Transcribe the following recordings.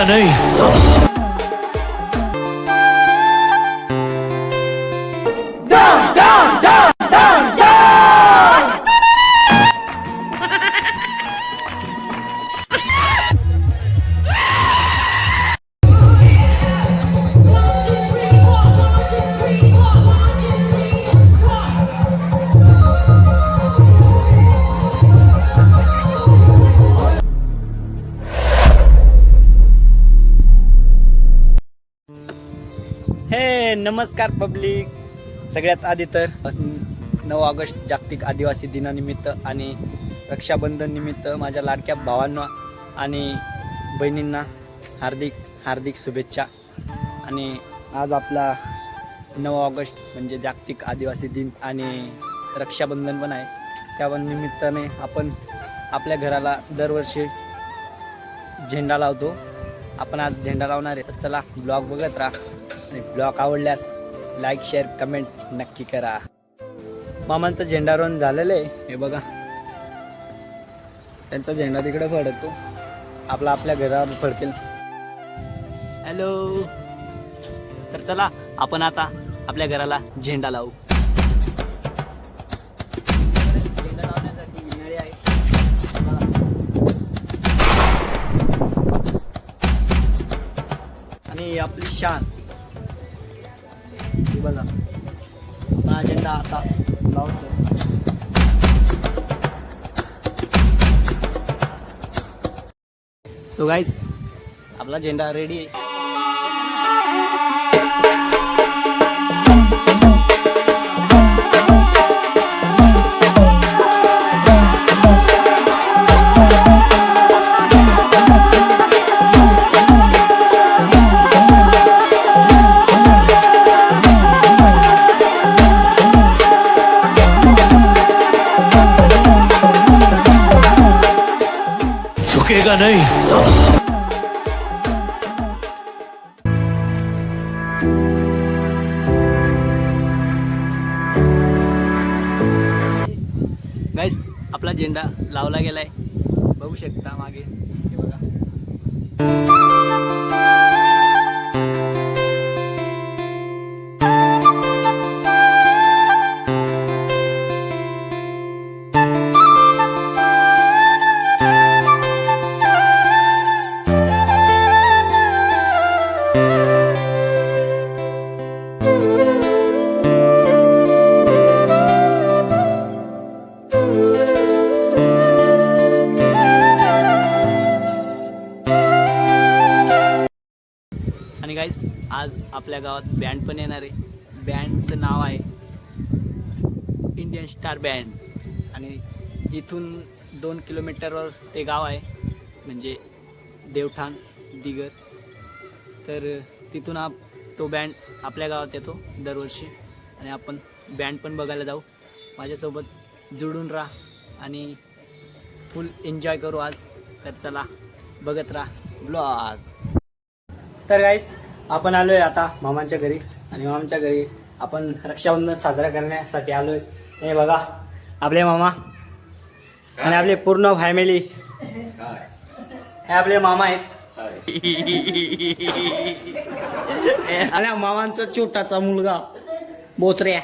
झुकेगा नहीं साला। हे नमस्कार पब्लिक. सगळ्यात आधी तर 9 ऑगस्ट जागतिक आदिवासी दिनानिमित्त आणि रक्षाबंधन निमित्त माझ्या लाडक्या भावांना आणि बहिणींना हार्दिक हार्दिक शुभेच्छा. आणि आज आपला 9 ऑगस्ट म्हणजे जागतिक आदिवासी दिन आणि रक्षाबंधन पण आहे. त्या निमित्ताने आपण आपल्या घराला दरवर्षी झेंडा लावतो. आपण आज झेंडा लावणार आहे. तर चला ब्लॉग बघत राहा. ब्लॉग आवडल्यास लाईक शेअर कमेंट नक्की करा. मामांचा झेंडा रोवून झालेलं आहे. हे बघा, त्यांचा झेंडा तिकडे फडकतो. आपला आपल्या घरावर फडकेल. हॅलो. तर चला आपण आता आपल्या घराला झेंडा लावू. झेंडा लावण्यासाठी नळी आहे. आणि आपली शान बघा. हा झेंडा आता लावतो. सो गाईस, आपला झेंडा रेडी आहे. झुकेगा नहीं साला. गाईस, आपला झेंडा लावला गेलाय. बघू शकता मागे. हे बघा. आणि गाईस, आज आपल्या गावात बँड पण येणार आहे. बँडचं नाव आहे इंडियन स्टार बँड. आणि इथून 2 किलोमीटरवर ते गाव आहे, म्हणजे देवठाण दिगर. तर तिथून तो बँड आपल्या गावात येतो दरवर्षी. आणि आपण बँड पण बघायला जाऊ. माझ्यासोबत जुळून राहा आणि फुल एन्जॉय करू आज. तर चला बघत राहा ब्लॉग. तर गाईस, आपण आलोय आता मामांच्या घरी. आणि मामांच्या घरी आपण रक्षाबंधन साजरा करण्यासाठी आलोय. हे बघा, आपले मामा आणि आपले पूर्ण फॅमिली. हे आपले मामा आहेत. आणि मामांचा छोटाचा मुलगा बोचऱ्या.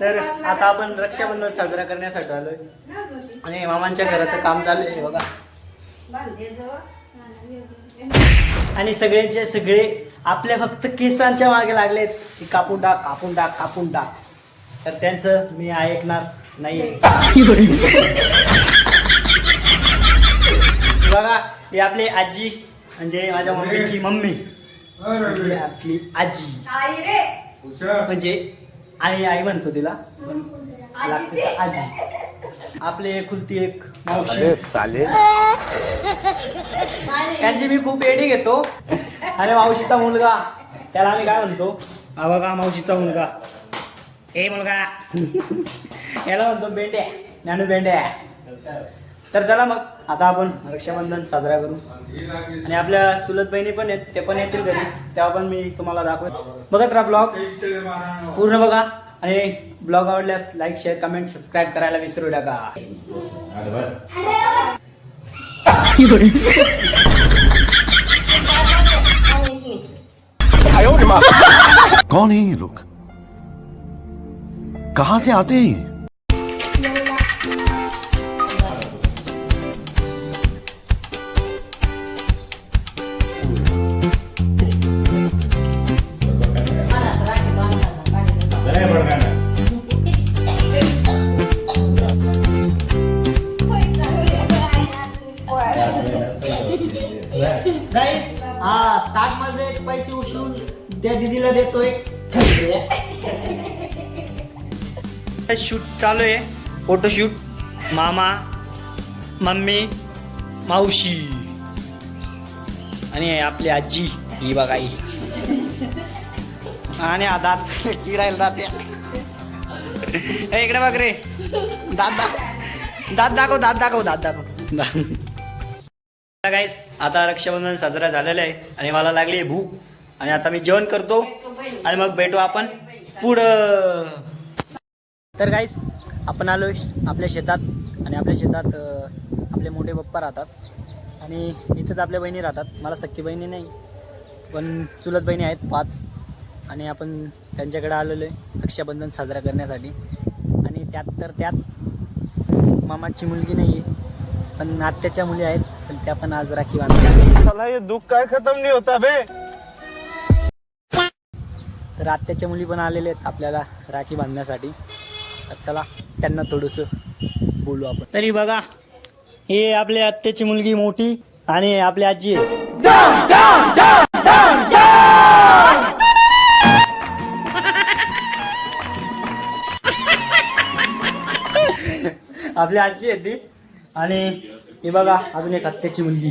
तर आता आपण रक्षाबंधन साजरा करण्यासाठी आलोय. आणि मामांच्या घराचं काम चालू आहे. बघा. आणि सगळ्यांचे सगळे आपल्या फक्त केसांच्या मागे लागलेत की कापून टाक कापून टाक कापून टाक. तर त्यांचं मी ऐकणार नाही. बघा, ही आपली आजी म्हणजे माझ्या मम्मीची मम्मी. आपली आजी म्हणजे आई आई म्हणतो तिला, लागते आजी. आपले एकुलती एक मावशी. त्यांची मी खूप एडी घेतो. आणि मावशीचा मुलगा, त्याला आम्ही काय म्हणतो, हा बघा मावशीचा मुलगा. ए मुलगा. याला म्हणतो बेंड्या, ज्ञानू बेंड्या. तर चला मग आता आपण रक्षाबंधन साजरा करू. आणि आपल्या चुलत बहिणी पण आहेत, ते पण येतील घरी. तेव्हा पण मी तुम्हाला दाखवतो. बघत राहा ब्लॉग पूर्ण बघा. आणि ब्लॉग आवडल्यास लाईक शेअर कमेंट सबस्क्राईब करायला विसरू नका. कौन है ये लोग? कहां से आते हैं ये? गाईस हा ताट मध्ये पैसे उचलून त्या दीदीला देतोय. शूट चालू आहे, फोटोशूट. मामा, मम्मी, मावशी आणि आपली आजी ही बघा ही. आणि हा दात किडायला दात इकडे बघ रे. दात दाखव दात दाखव दात दाखव. गाईस आता रक्षाबंधन साजरा झालेला आहे आणि मला लागली आहे भूक आणि आता मी जेवण करतो आणि मग भेटू आपण पुढं. तर गाईस आपण आलो आपल्या शेतात आणि आपल्या शेतात आपले मोठे पप्पा राहतात आणि इथंच आपल्या बहिणी राहतात. मला सख्खी बहिणी नाही पण चुलत बहिणी आहेत 5 आणि आपण त्यांच्याकडे आलेलो आहे रक्षाबंधन साजरा करण्यासाठी. आणि त्यात मामाची मुलगी नाही आहे पण आत्याच्या मुली आहेत पण त्या पण आज राखी बांधतात. साला ये दुख काय खत्म नहीं होता बे. तर आत्याच्या मुली पण आलेल्या आहेत आपल्याला राखी बांधण्यासाठी. तर चला त्यांना थोडंसं बोलू आपण. तरी बघा हे आपली आत्याची मुलगी मोठी आणि आपली आजी आहे. आपली आजी आहे ती. आणि हे बघा अजून एक आत्याची मुलगी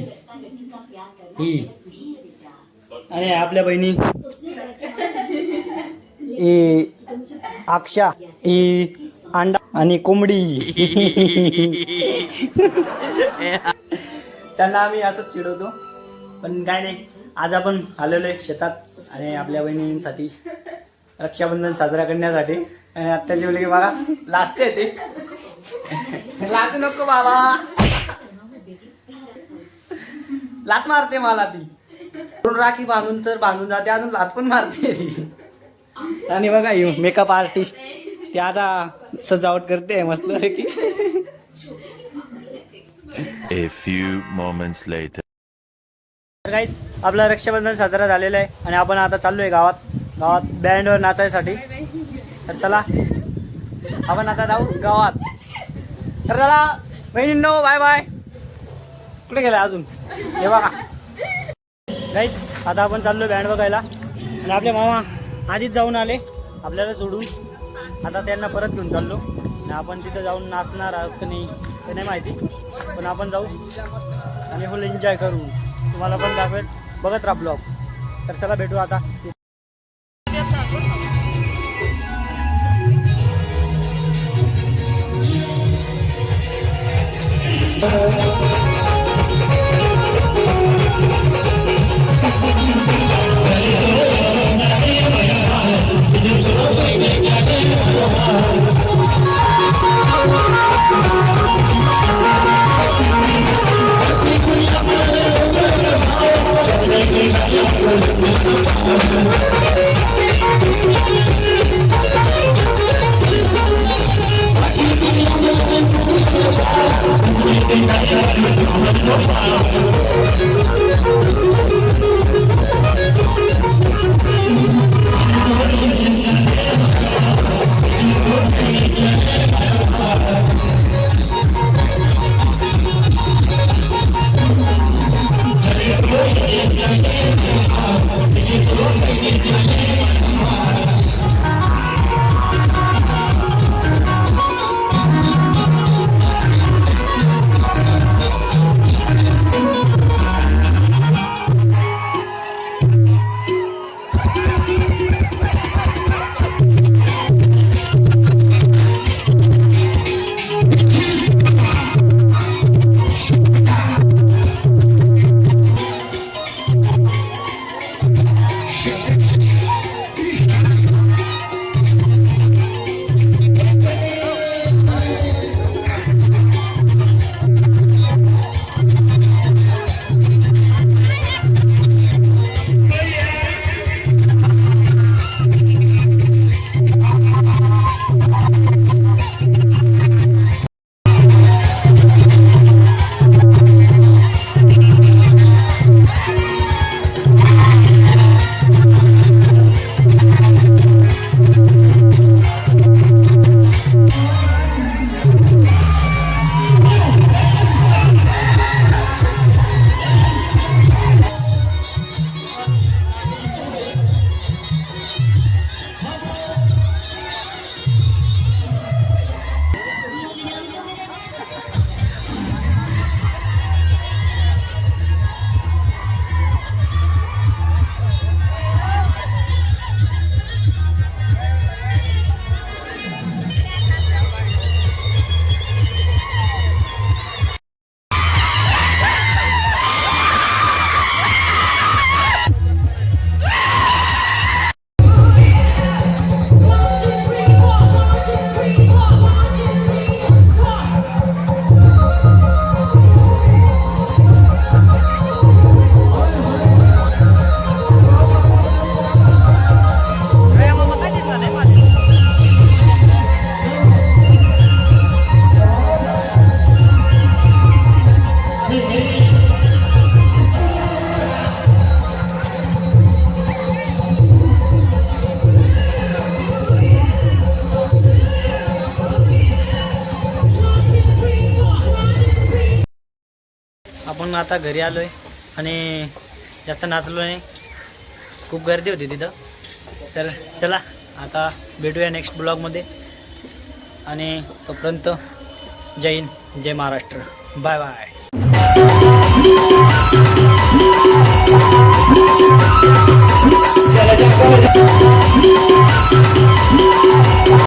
ही. आणि आपल्या बहिणी ही अक्षा, ही अंडा आणि कोंबडी. त्यांना आम्ही असंच चिडवतो पण काय नाही. आज आपण आलेलो आहे शेतात आणि आपल्या बहिणींसाठी रक्षाबंधन साजरा करण्यासाठी. आणि आत्याची मुलगी बघा लाजते ते. लाजू नको बाबा, लात मारते मला ती. राखी बांधून तर बांधून जाते अजून लात पण मारते ती. आणि बघा मेकअप आर्टिस्ट ते आता सजावट करते मस्त की. A few moments later. तर गाईस आपला रक्षाबंधन साजरा झालेला आहे आणि आपण आता चाललोय गावात बँडवर नाचायसाठी. तर चला आपण आता जाऊ गावात. तर चला बहिणींनो बाय बाय. कुठे गेला अजून हे बघा. गाईस आता आपण चाललो बँड बघायला आणि आपले मामा आधीच जाऊन आले आपल्याला सोडून. आता त्यांना परत घेऊन चाललो आणि आपण तिथं जाऊन नाचणार आहोत की नाही ते नाही माहिती पण आपण जाऊ आणि फुल एन्जॉय करू. तुम्हाला पण दाखवेल बघत राहा ब्लॉग. तर चला भेटू आता. मग आता घरी आलो आहे आणि जास्त नाचलो नाही, खूप गर्दी होती तिथं. तर चला आता भेटूया नेक्स्ट ब्लॉगमध्ये आणि तोपर्यंत जय हिंद, जय महाराष्ट्र, बाय बाय.